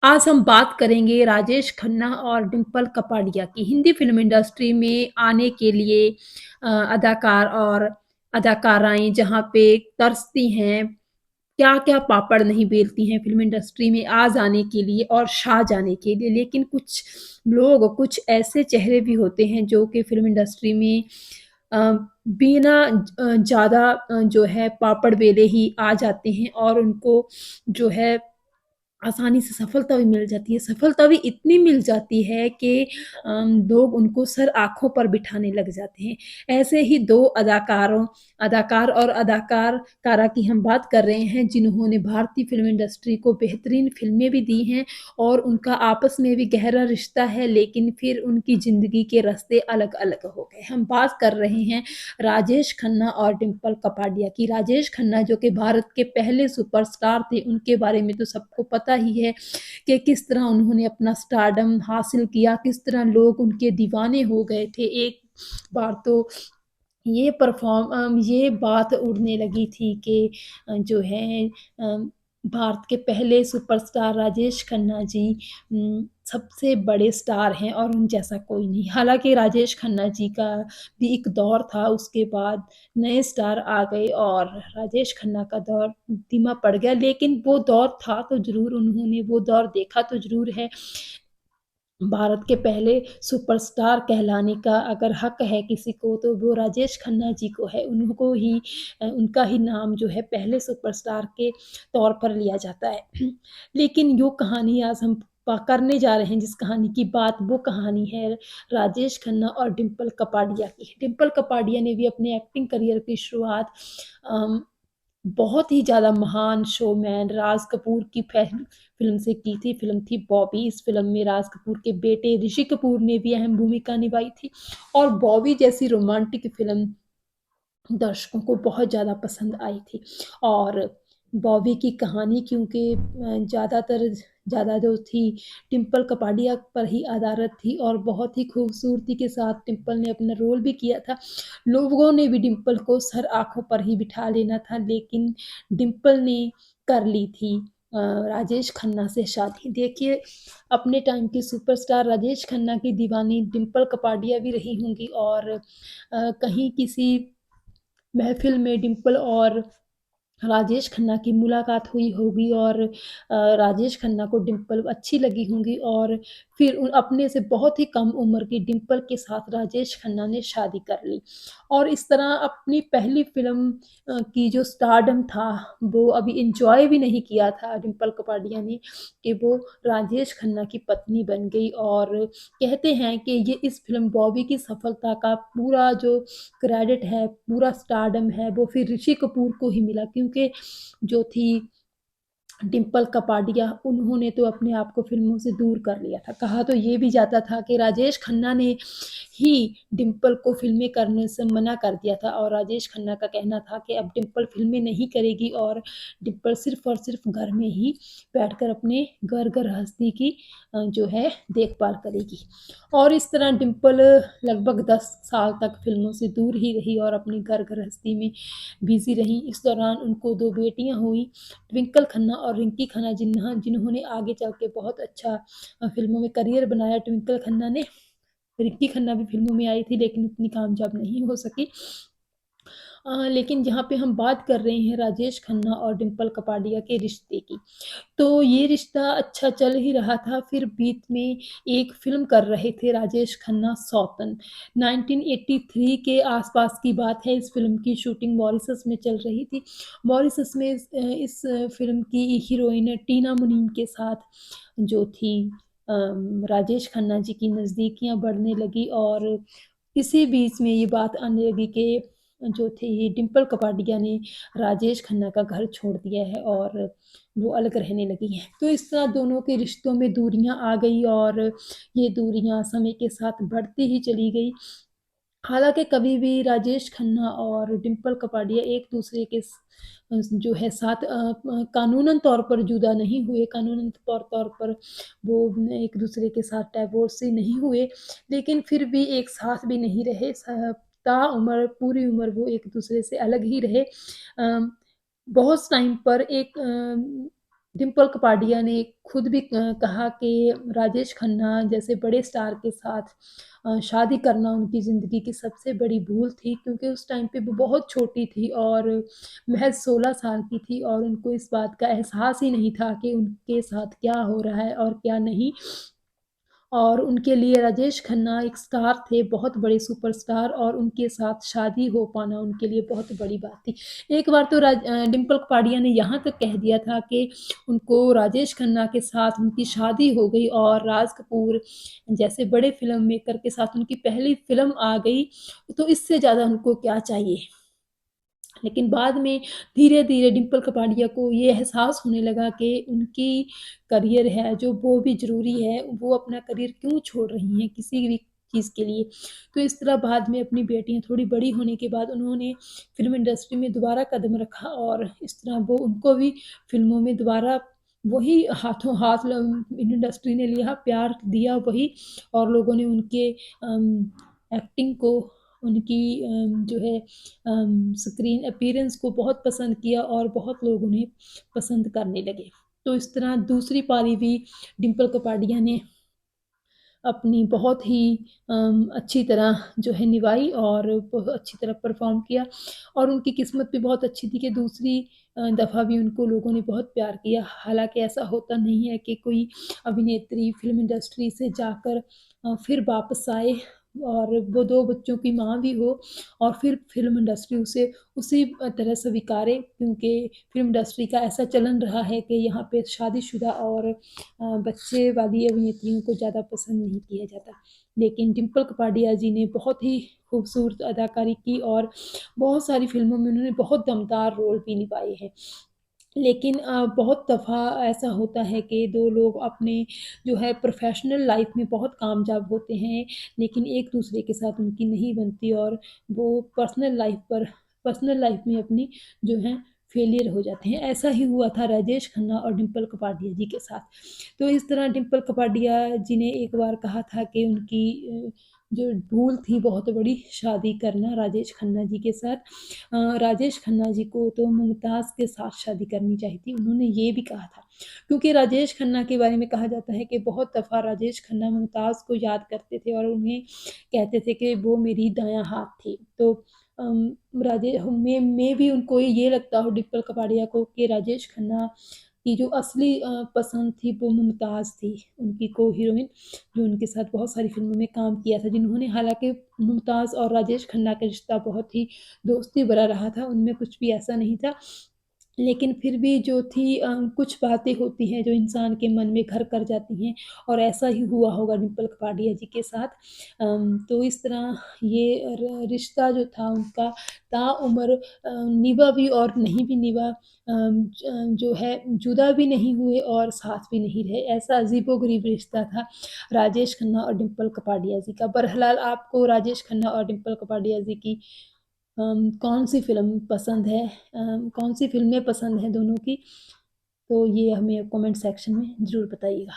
आज हम बात करेंगे राजेश खन्ना और डिंपल कपाड़िया की। हिंदी फ़िल्म इंडस्ट्री में आने के लिए अदाकार और अदाकाराएँ जहाँ पे तरसती हैं, क्या-क्या पापड़ नहीं बेलती हैं फ़िल्म इंडस्ट्री में आ जाने के लिए और छा जाने के लिए। लेकिन कुछ लोग, कुछ ऐसे चेहरे भी होते हैं जो कि फ़िल्म इंडस्ट्री में अ, बिना ज़्यादा जो है पापड़ बेले ही आ जाते हैं और उनको जो है आसानी से सफलता भी मिल जाती है। सफलता भी इतनी मिल जाती है कि लोग उनको सर आँखों पर बिठाने लग जाते हैं। ऐसे ही 2 अदाकार और अदाकारा की हम बात कर रहे हैं जिन्होंने भारतीय फ़िल्म इंडस्ट्री को बेहतरीन फ़िल्में भी दी हैं और उनका आपस में भी गहरा रिश्ता है, लेकिन फिर उनकी ज़िंदगी के रास्ते अलग-अलग हो गए। हम बात कर रहे हैं राजेश खन्ना और डिंपल कपाडिया की। राजेश खन्ना जो कि भारत के पहले सुपरस्टार थे, उनके बारे में तो सबको पता ही है कि किस तरह उन्होंने अपना स्टारडम हासिल किया, किस तरह लोग उनके दीवाने हो गए थे। एक बार तो ये बात उड़ने लगी थी कि जो है भारत के पहले सुपरस्टार राजेश खन्ना जी सबसे बड़े स्टार हैं और उन जैसा कोई नहीं। हालाँकि राजेश खन्ना जी का भी एक दौर था, उसके बाद नए स्टार आ गए और राजेश खन्ना का दौर धीमा पड़ गया, लेकिन वो दौर था तो ज़रूर, उन्होंने वो दौर देखा तो ज़रूर है। भारत के पहले सुपरस्टार कहलाने का अगर हक है किसी को तो वो राजेश खन्ना जी को है। उनको ही उनका ही नाम जो है पहले सुपरस्टार के तौर पर लिया जाता है। लेकिन जो कहानी आज हम करने जा रहे हैं, जिस कहानी की बात, वो कहानी है राजेश खन्ना और डिंपल कपाड़िया की। डिंपल कपाड़िया ने भी अपने एक्टिंग करियर की शुरुआत अम, बहुत ही ज़्यादा महान शोमैन राज कपूर की पहली फ़िल्म से की थी। फ़िल्म थी बॉबी। इस फ़िल्म में राज कपूर के बेटे ऋषि कपूर ने भी अहम भूमिका निभाई थी और बॉबी जैसी रोमांटिक फ़िल्म दर्शकों को बहुत ज़्यादा पसंद आई थी। और बॉबी की कहानी क्योंकि ज़्यादा जो थी डिंपल कपाडिया पर ही आधारित थी और बहुत ही खूबसूरती के साथ डिंपल ने अपना रोल भी किया था। लोगों ने भी डिंपल को सर आँखों पर ही बिठा लेना था, लेकिन डिंपल ने कर ली थी राजेश खन्ना से शादी। देखिए, अपने टाइम की सुपरस्टार राजेश खन्ना की दीवानी डिंपल कपाडिया भी रही होंगी और कहीं किसी महफ़िल में डिंपल और राजेश खन्ना की मुलाकात हुई होगी और राजेश खन्ना को डिंपल अच्छी लगी होंगी और फिर उन अपने से बहुत ही कम उम्र की डिंपल के साथ राजेश खन्ना ने शादी कर ली। और इस तरह अपनी पहली फ़िल्म की जो स्टारडम था, वो अभी एन्जॉय भी नहीं किया था डिंपल कपाडिया ने कि वो राजेश खन्ना की पत्नी बन गई और कहते हैं कि ये इस फ़िल्म बॉबी की सफलता का पूरा जो क्रेडिट है, पूरा स्टारडम है, वो फिर ऋषि कपूर को ही मिला क्योंकि जो थी डिंपल कपाडिया, उन्होंने तो अपने आप को फ़िल्मों से दूर कर लिया था। कहा तो ये भी जाता था कि राजेश खन्ना ने ही डिंपल को फ़िल्में करने से मना कर दिया था और राजेश खन्ना का कहना था कि अब डिंपल फ़िल्में नहीं करेगी और डिंपल सिर्फ़ और सिर्फ़ घर में ही बैठकर अपने घर गृहस्थी की जो है देखभाल करेगी। और इस तरह डिंपल लगभग 10 साल तक फ़िल्मों से दूर ही रही और अपनी घर गृहस्थी में बिज़ी रहीं। इस दौरान उनको 2 बेटियाँ हुईं, ट्विंकल खन्ना और रिंकी खन्ना जिन्होंने आगे चल के बहुत अच्छा फ़िल्मों में करियर बनाया। ट्विंकल खन्ना ने, रिंकी खन्ना भी फ़िल्मों में आई थी लेकिन उतनी कामयाब नहीं हो सकी। लेकिन जहाँ पे हम बात कर रहे हैं राजेश खन्ना और डिंपल कपाडिया के रिश्ते की, तो ये रिश्ता अच्छा चल ही रहा था, फिर बीच में एक फ़िल्म कर रहे थे राजेश खन्ना सौतन। 1983 के आस-पास की बात है, इस फ़िल्म की शूटिंग मॉरिशस में चल रही थी। मॉरिशस में इस फ़िल्म की हीरोइन टीना मुनीम के साथ जो थी राजेश खन्ना जी की नज़दीकियाँ बढ़ने लगी और इसी बीच में ये बात आने लगी कि जो थी डिंपल कपाडिया ने राजेश खन्ना का घर छोड़ दिया है और वो अलग रहने लगी हैं। तो इस तरह दोनों के रिश्तों में दूरियाँ आ गई और ये दूरियाँ समय के साथ बढ़ती ही चली गई। हालाँकि कभी भी राजेश खन्ना और डिंपल कपाडिया एक-दूसरे के जो है साथ कानूनन तौर पर जुदा नहीं हुए, कानूनन तौर पर वो एक-दूसरे के साथ डिवोर्सी नहीं हुए, लेकिन फिर भी एक साथ भी नहीं रहे। ताउम्र पूरी उम्र वो एक-दूसरे से अलग ही रहे। बहुत टाइम पर एक डिम्पल कपाडिया ने खुद भी कहा कि राजेश खन्ना जैसे बड़े स्टार के साथ शादी करना उनकी ज़िंदगी की सबसे बड़ी भूल थी, क्योंकि उस टाइम पे वो बहुत छोटी थी और महज़ 16 साल की थी और उनको इस बात का एहसास ही नहीं था कि उनके साथ क्या हो रहा है और क्या नहीं। और उनके लिए राजेश खन्ना एक स्टार थे, बहुत बड़े सुपरस्टार, और उनके साथ शादी हो पाना उनके लिए बहुत बड़ी बात थी। एक बार तो डिम्पल कपाडिया ने यहाँ तक कह दिया था कि उनको राजेश खन्ना के साथ उनकी शादी हो गई और राज कपूर जैसे बड़े फ़िल्म मेकर के साथ उनकी पहली फ़िल्म आ गई, तो इससे ज़्यादा उनको क्या चाहिए? लेकिन बाद में धीरे-धीरे डिम्पल कपाडिया को ये एहसास होने लगा कि उनकी करियर है जो वो भी ज़रूरी है, वो अपना करियर क्यों छोड़ रही हैं किसी भी चीज़ के लिए। तो इस तरह बाद में अपनी बेटियाँ थोड़ी बड़ी होने के बाद उन्होंने फ़िल्म इंडस्ट्री में दोबारा कदम रखा और इस तरह वो उनको भी फ़िल्मों में दोबारा वही हाथों हाथ इंडस्ट्री ने लिया, प्यार दिया वही, और लोगों ने उनके एक्टिंग को, उनकी जो है स्क्रीन अपीयरेंस को बहुत पसंद किया और बहुत लोग उन्हें पसंद करने लगे। तो इस तरह दूसरी पारी भी डिम्पल कपाडिया ने अपनी बहुत ही अच्छी तरह जो है निभाई और बहुत अच्छी तरह परफ़ॉर्म किया और उनकी किस्मत भी बहुत अच्छी थी कि दूसरी दफ़ा भी उनको लोगों ने बहुत प्यार किया। हालाँकि ऐसा होता नहीं है कि कोई अभिनेत्री फ़िल्म इंडस्ट्री से जाकर फिर वापस आए और वो 2 बच्चों की माँ भी हो और फिर फ़िल्म इंडस्ट्री उसे उसी तरह स्वीकारे, क्योंकि फ़िल्म इंडस्ट्री का ऐसा चलन रहा है कि यहाँ पे शादीशुदा और बच्चे वाली अभिनेत्रियों को ज़्यादा पसंद नहीं किया जाता। लेकिन डिम्पल कपाडिया जी ने बहुत ही खूबसूरत अदाकारी की और बहुत सारी फ़िल्मों में उन्होंने बहुत दमदार रोल भी निभाए हैं। लेकिन बहुत दफ़ा ऐसा होता है कि 2 लोग अपने जो है प्रोफ़ेशनल लाइफ़ में बहुत कामयाब होते हैं, लेकिन एक-दूसरे के साथ उनकी नहीं बनती और वो पर्सनल लाइफ़ में अपनी जो है फेलियर हो जाते हैं। ऐसा ही हुआ था राजेश खन्ना और डिम्पल कपाडिया जी के साथ। तो इस तरह डिम्पल कपाडिया जी ने एक बार कहा था कि उनकी जो भूल थी बहुत बड़ी शादी करना राजेश खन्ना जी के साथ। राजेश खन्ना जी को तो मुमताज़ के साथ शादी करनी चाहिए थी, उन्होंने ये भी कहा था। क्योंकि राजेश खन्ना के बारे में कहा जाता है कि बहुत दफ़ा राजेश खन्ना मुमताज़ को याद करते थे और उन्हें कहते थे कि वो मेरी दायाँ हाथ थी। तो राजे में भी उनको ये लगता हो डिम्पल कपाडिया को कि राजेश खन्ना की जो असली पसंद थी वो मुमताज़ थी, उनकी को-हीरोइन, जो उनके साथ बहुत सारी फ़िल्मों में काम किया था, जिन्होंने हालाँकि मुमताज़ और राजेश खन्ना का रिश्ता बहुत ही दोस्ती भरा रहा था, उनमें कुछ भी ऐसा नहीं था। लेकिन फिर भी जो थी कुछ बातें होती हैं जो इंसान के मन में घर कर जाती हैं और ऐसा ही हुआ होगा डिम्पल कपाडिया जी के साथ। तो इस तरह ये रिश्ता जो था उनका ताउम्र निभा भी और नहीं भी निभा, जो है जुदा भी नहीं हुए और साथ भी नहीं रहे। ऐसा अजीबो-गरीब रिश्ता था राजेश खन्ना और डिम्पल कपाडिया जी का। बहरहाल आपको राजेश खन्ना और डिम्पल कपाडिया जी की कौन-सी फ़िल्म पसंद है, कौन-सी फ़िल्में पसंद हैं दोनों की? तो ये हमें कमेंट सेक्शन में ज़रूर बताइएगा।